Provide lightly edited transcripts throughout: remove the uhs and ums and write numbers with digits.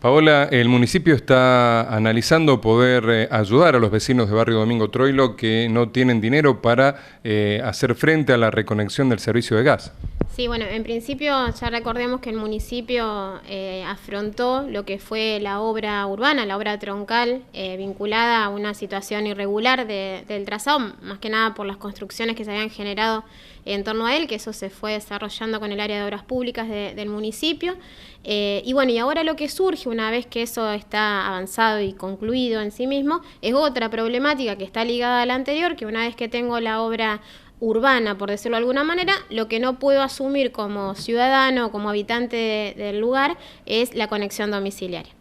Paola, el municipio está analizando poder ayudar a los vecinos de Barrio Domingo Troilo que no tienen dinero para hacer frente a la reconexión del servicio de gas. Sí, bueno, en principio ya recordemos que el municipio afrontó lo que fue la obra urbana, la obra troncal, vinculada a una situación irregular del trazado, más que nada por las construcciones que se habían generado en torno a él, que eso se fue desarrollando con el área de obras públicas del municipio. Y bueno, y ahora lo que surge, una vez que eso está avanzado y concluido en sí mismo, es otra problemática que está ligada a la anterior, que una vez que tengo la obra urbana, por decirlo de alguna manera, lo que no puedo asumir como ciudadano, como habitante del lugar, es la conexión domiciliaria.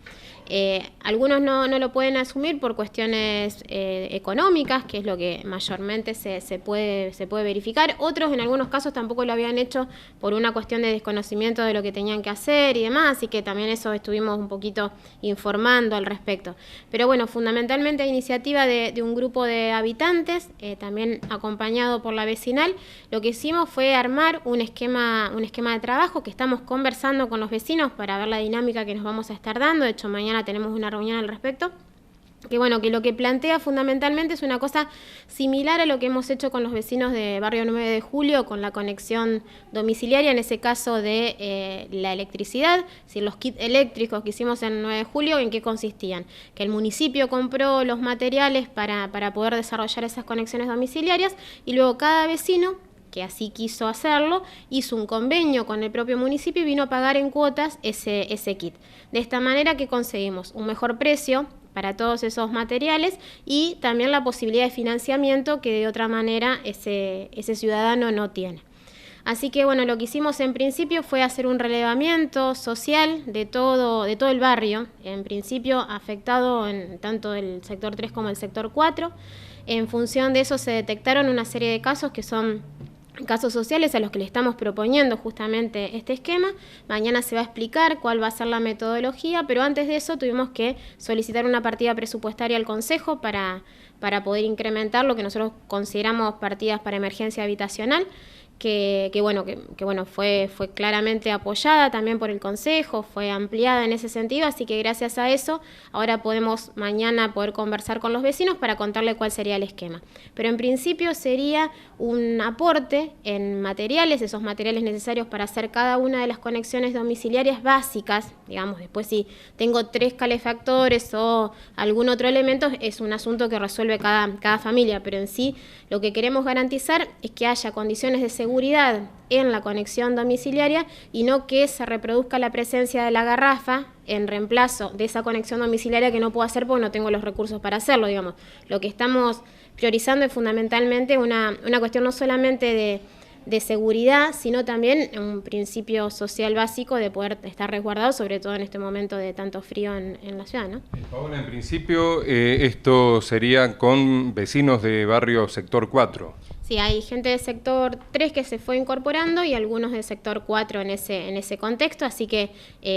Algunos no lo pueden asumir por cuestiones económicas, que es lo que mayormente se puede verificar. Otros en algunos casos tampoco lo habían hecho por una cuestión de desconocimiento de lo que tenían que hacer y demás, así que también eso estuvimos un poquito informando al respecto. Pero bueno, fundamentalmente a iniciativa de un grupo de habitantes, también acompañado por la vecinal, lo que hicimos fue armar un esquema de trabajo que estamos conversando con los vecinos para ver la dinámica que nos vamos a estar dando. De hecho, mañana tenemos una reunión al respecto, que bueno, que lo que plantea fundamentalmente es una cosa similar a lo que hemos hecho con los vecinos de Barrio 9 de Julio, con la conexión domiciliaria, en ese caso de la electricidad, si los kits eléctricos que hicimos en 9 de Julio, ¿en qué consistían? Que el municipio compró los materiales para poder desarrollar esas conexiones domiciliarias y luego cada vecino que así quiso hacerlo, hizo un convenio con el propio municipio y vino a pagar en cuotas ese kit. De esta manera que conseguimos un mejor precio para todos esos materiales y también la posibilidad de financiamiento que de otra manera ese ciudadano no tiene. Así que bueno, lo que hicimos en principio fue hacer un relevamiento social de todo el barrio, en principio afectado en tanto el sector 3 como el sector 4. En función de eso se detectaron una serie de casos que son casos sociales a los que le estamos proponiendo justamente este esquema. Mañana se va a explicar cuál va a ser la metodología, pero antes de eso tuvimos que solicitar una partida presupuestaria al Consejo para poder incrementar lo que nosotros consideramos partidas para emergencia habitacional, que fue claramente apoyada también por el Consejo, fue ampliada en ese sentido, así que gracias a eso ahora podemos mañana poder conversar con los vecinos para contarle cuál sería el esquema. Pero en principio sería un aporte en materiales, esos materiales necesarios para hacer cada una de las conexiones domiciliarias básicas, digamos, después si tengo 3 calefactores o algún otro elemento es un asunto que resuelve cada familia, pero en sí lo que queremos garantizar es que haya condiciones de seguridad en la conexión domiciliaria y no que se reproduzca la presencia de la garrafa en reemplazo de esa conexión domiciliaria que no puedo hacer porque no tengo los recursos para hacerlo, digamos. Lo que estamos priorizando es fundamentalmente una cuestión no solamente de seguridad, sino también un principio social básico de poder estar resguardado, sobre todo en este momento de tanto frío en la ciudad, ¿no? Paola, en principio esto sería con vecinos de barrio sector 4. Sí, hay gente del sector 3 que se fue incorporando y algunos del sector 4 en ese contexto, así que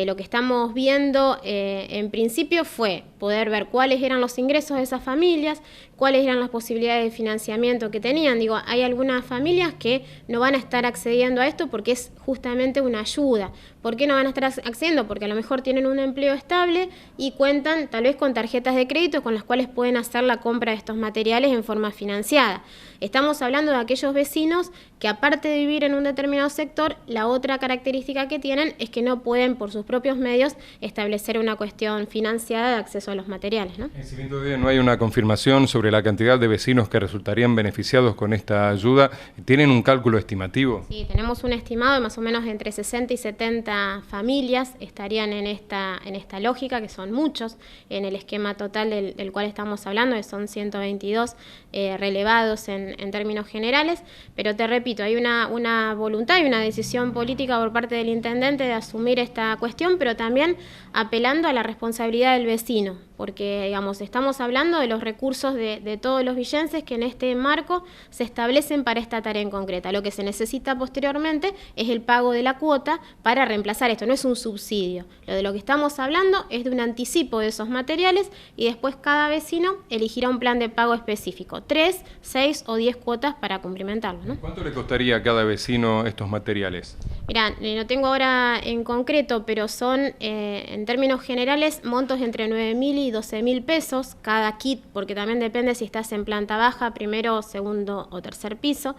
lo que estamos viendo en principio fue poder ver cuáles eran los ingresos de esas familias, cuáles eran las posibilidades de financiamiento que tenían. Digo, hay algunas familias que no van a estar accediendo a esto porque es justamente una ayuda. ¿Por qué no van a estar accediendo? Porque a lo mejor tienen un empleo estable y cuentan tal vez con tarjetas de crédito con las cuales pueden hacer la compra de estos materiales en forma financiada. Estamos hablando de aquellos vecinos que aparte de vivir en un determinado sector, la otra característica que tienen es que no pueden por sus propios medios establecer una cuestión financiada de acceso a los materiales, ¿no? En siguiente día no hay una confirmación sobre la cantidad de vecinos que resultarían beneficiados con esta ayuda. ¿Tienen un cálculo estimativo? Sí, tenemos un estimado de más o menos entre 60 y 70 familias estarían en esta lógica, que son muchos, en el esquema total del cual estamos hablando, que son 122 relevados en términos generales, pero te repito, hay una voluntad y una decisión política por parte del intendente de asumir esta cuestión, pero también apelando a la responsabilidad del vecino, porque digamos, estamos hablando de los recursos de de todos los villenses que en este marco se establecen para esta tarea en concreta. Lo que se necesita posteriormente es el pago de la cuota para reemplazar esto, no es un subsidio. Lo que estamos hablando es de un anticipo de esos materiales y después cada vecino elegirá un plan de pago específico, 3, 6 o 10 cuotas para cumplimentarlo, ¿no? ¿Cuánto le costaría a cada vecino estos materiales? Mirá, no tengo ahora en concreto, pero son en términos generales montos entre 9.000 y 12.000 pesos cada kit, porque también depende si estás en planta baja, primero, segundo o tercer piso,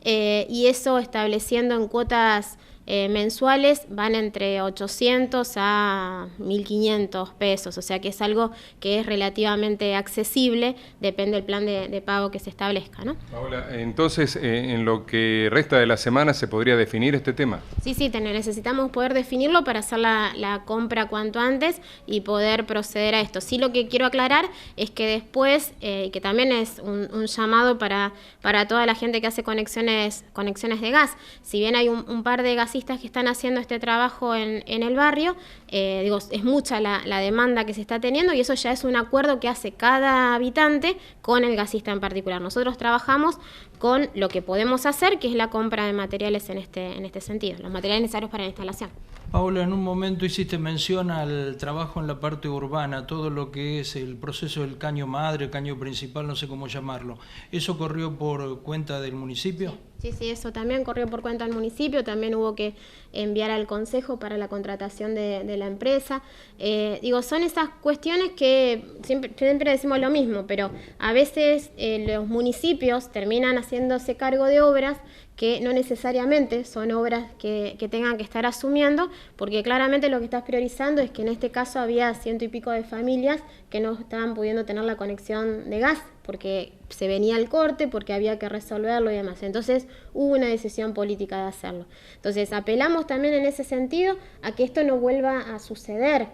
y eso estableciendo en cuotas mensuales van entre 800 a 1.500 pesos, o sea que es algo que es relativamente accesible, depende del plan de pago que se establezca, ¿no? Paola, entonces, en lo que resta de la semana, ¿se podría definir este tema? Sí, necesitamos poder definirlo para hacer la compra cuanto antes y poder proceder a esto. Sí, lo que quiero aclarar es que después, que también es un llamado para toda la gente que hace conexiones de gas, si bien hay un par de gasistas que están haciendo este trabajo en el barrio, es mucha la demanda que se está teniendo y eso ya es un acuerdo que hace cada habitante con el gasista en particular. Nosotros trabajamos con lo que podemos hacer, que es la compra de materiales en este sentido, los materiales necesarios para la instalación. Paula, en un momento hiciste mención al trabajo en la parte urbana, todo lo que es el proceso del caño madre, caño principal, no sé cómo llamarlo. ¿Eso corrió por cuenta del municipio? Sí, eso también corrió por cuenta del municipio, también hubo que enviar al consejo para la contratación de la empresa. Son esas cuestiones que siempre decimos lo mismo, pero a veces los municipios terminan haciéndose cargo de obras que no necesariamente son obras que tengan que estar asumiendo, porque claramente lo que estás priorizando es que en este caso había 100 y pico de familias que no estaban pudiendo tener la conexión de gas, porque se venía el corte, porque había que resolverlo y demás. Entonces hubo una decisión política de hacerlo. Entonces apelamos también en ese sentido a que esto no vuelva a suceder.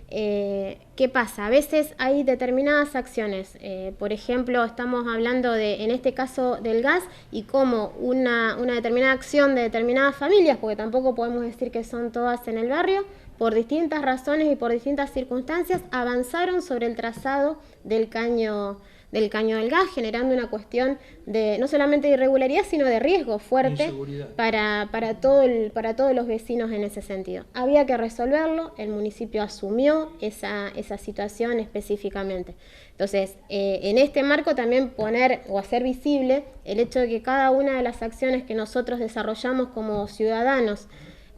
¿Qué pasa? A veces hay determinadas acciones, por ejemplo, estamos hablando en este caso del gas y cómo una determinada acción de determinadas familias, porque tampoco podemos decir que son todas en el barrio, por distintas razones y por distintas circunstancias, avanzaron sobre el trazado del caño del gas, generando una cuestión de no solamente de irregularidad, sino de riesgo fuerte para todos los vecinos en ese sentido. Había que resolverlo, el municipio asumió esa situación específicamente. Entonces, en este marco también poner o hacer visible el hecho de que cada una de las acciones que nosotros desarrollamos como ciudadanos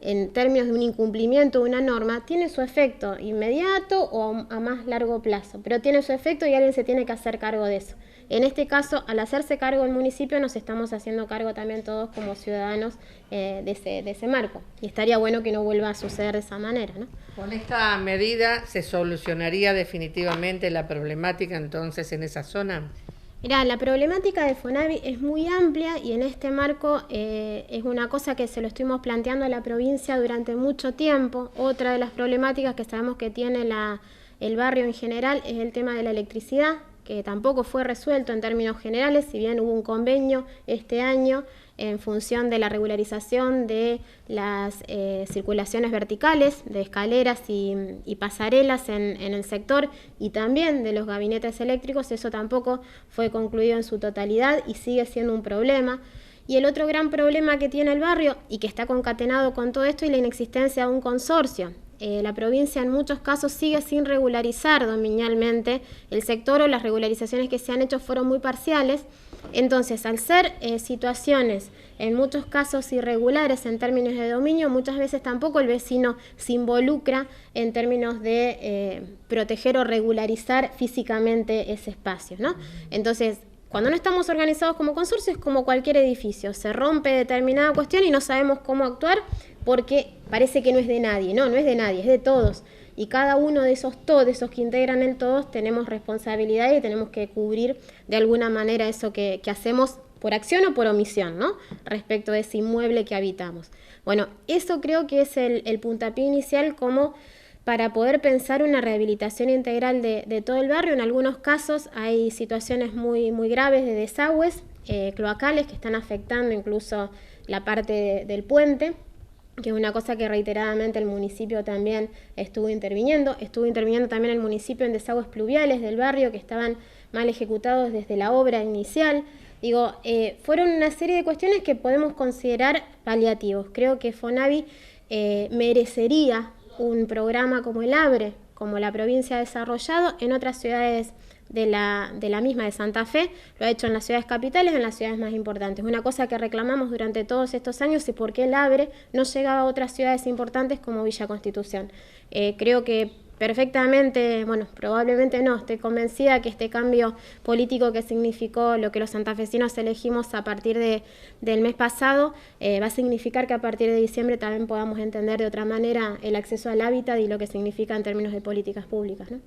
en términos de un incumplimiento de una norma, tiene su efecto inmediato o a más largo plazo, pero tiene su efecto y alguien se tiene que hacer cargo de eso. En este caso, al hacerse cargo el municipio, nos estamos haciendo cargo también todos como ciudadanos de ese marco. Y estaría bueno que no vuelva a suceder de esa manera, ¿no? Con esta medida se solucionaría definitivamente la problemática entonces en esa zona. Mirá, la problemática de Fonavi es muy amplia y en este marco es una cosa que se lo estuvimos planteando a la provincia durante mucho tiempo. Otra de las problemáticas que sabemos que tiene el barrio en general es el tema de la electricidad, que tampoco fue resuelto en términos generales, si bien hubo un convenio este año en función de la regularización de las circulaciones verticales, de escaleras y pasarelas en el sector y también de los gabinetes eléctricos. Eso tampoco fue concluido en su totalidad y sigue siendo un problema. Y el otro gran problema que tiene el barrio y que está concatenado con todo esto es la inexistencia de un consorcio. La provincia en muchos casos sigue sin regularizar dominialmente el sector o las regularizaciones que se han hecho fueron muy parciales. Entonces, al ser situaciones en muchos casos irregulares en términos de dominio, muchas veces tampoco el vecino se involucra en términos de proteger o regularizar físicamente ese espacio, ¿no? Entonces, cuando no estamos organizados como consorcio es como cualquier edificio, se rompe determinada cuestión y no sabemos cómo actuar porque parece que no es de nadie. No es de nadie, es de todos. Y cada uno de esos que integran el todos tenemos responsabilidad y tenemos que cubrir de alguna manera eso que hacemos por acción o por omisión, ¿no? Respecto de ese inmueble que habitamos. Bueno, eso creo que es el puntapié inicial como para poder pensar una rehabilitación integral de todo el barrio. En algunos casos hay situaciones muy, muy graves de desagües cloacales que están afectando incluso la parte del puente, que es una cosa que reiteradamente el municipio también estuvo interviniendo también el municipio en desagües pluviales del barrio que estaban mal ejecutados desde la obra inicial. Digo, fueron una serie de cuestiones que podemos considerar paliativos. Creo que FONAVI merecería un programa como el ABRE, como la provincia ha desarrollado en otras ciudades de la misma de Santa Fe, lo ha hecho en las ciudades capitales, en las ciudades más importantes. Una cosa que reclamamos durante todos estos años es por qué el ABRE no llegaba a otras ciudades importantes como Villa Constitución. Creo que perfectamente, bueno, probablemente no, estoy convencida que este cambio político que significó lo que los santafesinos elegimos a partir del mes pasado, va a significar que a partir de diciembre también podamos entender de otra manera el acceso al hábitat y lo que significa en términos de políticas públicas, ¿no?